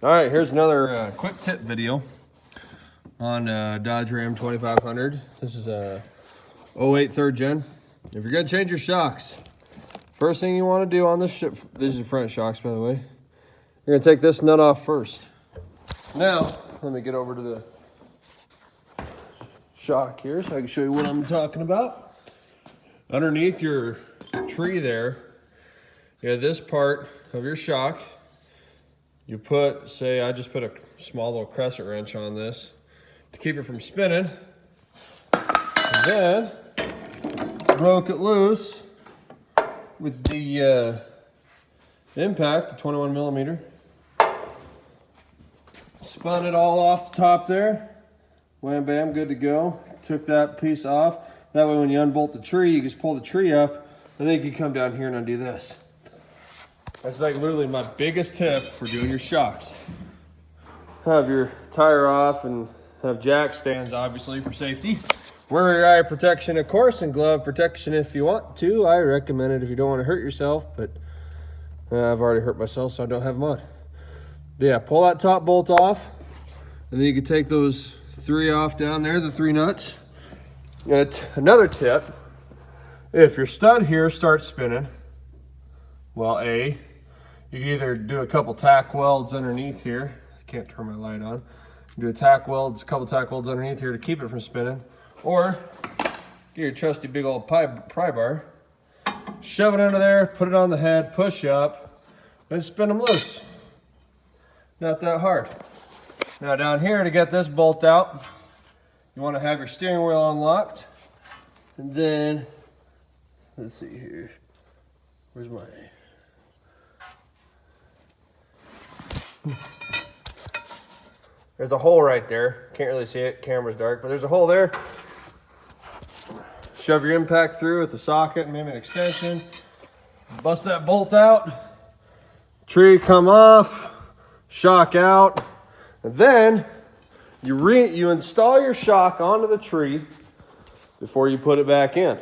All right, here's another quick tip video on Dodge Ram 2500. This is a 08 third gen. If you're gonna change your shocks, first thing you want to do on this ship, these are front shocks by the way, you're gonna take this nut off first. Now, let me get over to the shock here so I can show you what I'm talking about. Underneath your tree there, you have this part of your shock. You put, say I just put a small little crescent wrench on this to keep it from spinning. And then broke it loose with the impact, the 21 millimeter. Spun it all off the top there. Wham bam, good to go. Took that piece off. That way when you unbolt the tree, you just pull the tree up, and then you can come down here and undo this. That's like literally my biggest tip for doing your shocks. Have your tire off and have jack stands obviously for safety. Wear your eye protection of course and glove protection if you want to. I recommend it if you don't want to hurt yourself, but I've already hurt myself so I don't have them on. But yeah, pull that top bolt off and then you can take those three off down there, the three nuts. And another tip, if your stud here starts spinning, well, you can either do a couple tack welds underneath here. I can't turn my light on. Do a couple tack welds underneath here to keep it from spinning. Or get your trusty big old pry bar, shove it under there, put it on the head, push up, and spin them loose. Not that hard. Now down here to get this bolt out, you want to have your steering wheel unlocked. And then, let's see here. Where's my... There's a hole right there. Can't really see it, camera's dark, but there's a hole there. Shove your impact through with the socket, maybe an extension. Bust that bolt out. Tree come off, shock out. And then you install your shock onto the tree before you put it back in.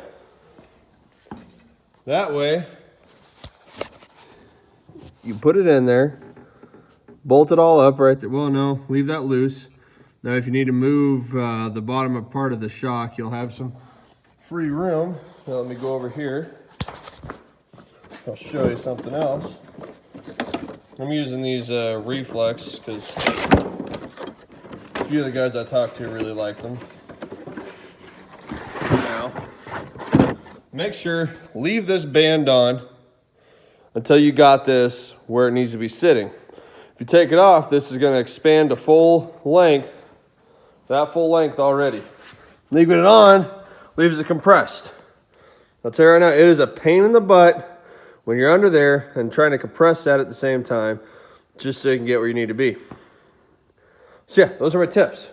That way, you put it in there, bolt it all up right there. Well, no, leave that loose. Now, if you need to move the bottom part of the shock, you'll have some free room. Now, let me go over here. I'll show you something else. I'm using these Reflex because a few of the guys I talk to really like them. Now, make sure, leave this band on until you got this where it needs to be sitting. If you take it off, this is going to expand to full length, that full length already. Leaving it on leaves it compressed. I'll tell you right now, it is a pain in the butt when you're under there and trying to compress that at the same time, just so you can get where you need to be. So yeah, those are my tips.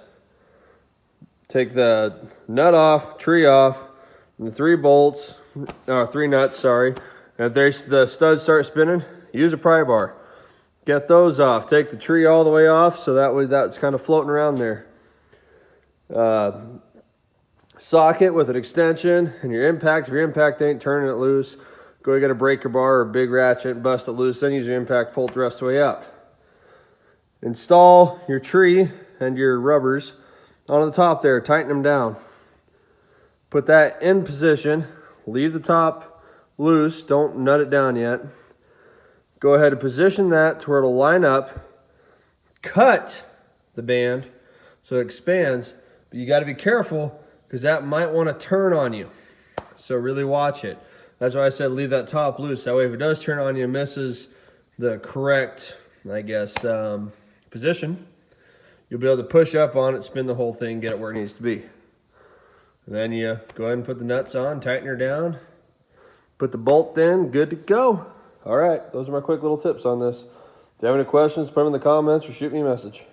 Take the nut off, tree off, and the three nuts, sorry. And if the studs start spinning, use a pry bar. Get those off. Take the tree all the way off so that way that's kind of floating around there. Socket with an extension and your impact. If your impact ain't turning it loose, go get a breaker bar or a big ratchet and bust it loose. Then use your impact, pull it the rest of the way out. Install your tree and your rubbers onto the top there. Tighten them down. Put that in position. Leave the top loose. Don't nut it down yet. Go ahead and position that to where it'll line up. Cut the band so it expands, but you got to be careful because that might want to turn on you. So really watch it. That's why I said leave that top loose. That way if it does turn on you and misses the correct, I guess, position, you'll be able to push up on it, spin the whole thing, get it where it needs to be. And then you go ahead and put the nuts on, tighten her down, put the bolt in, good to go. All right, those are my quick little tips on this. If you have any questions, put them in the comments or shoot me a message.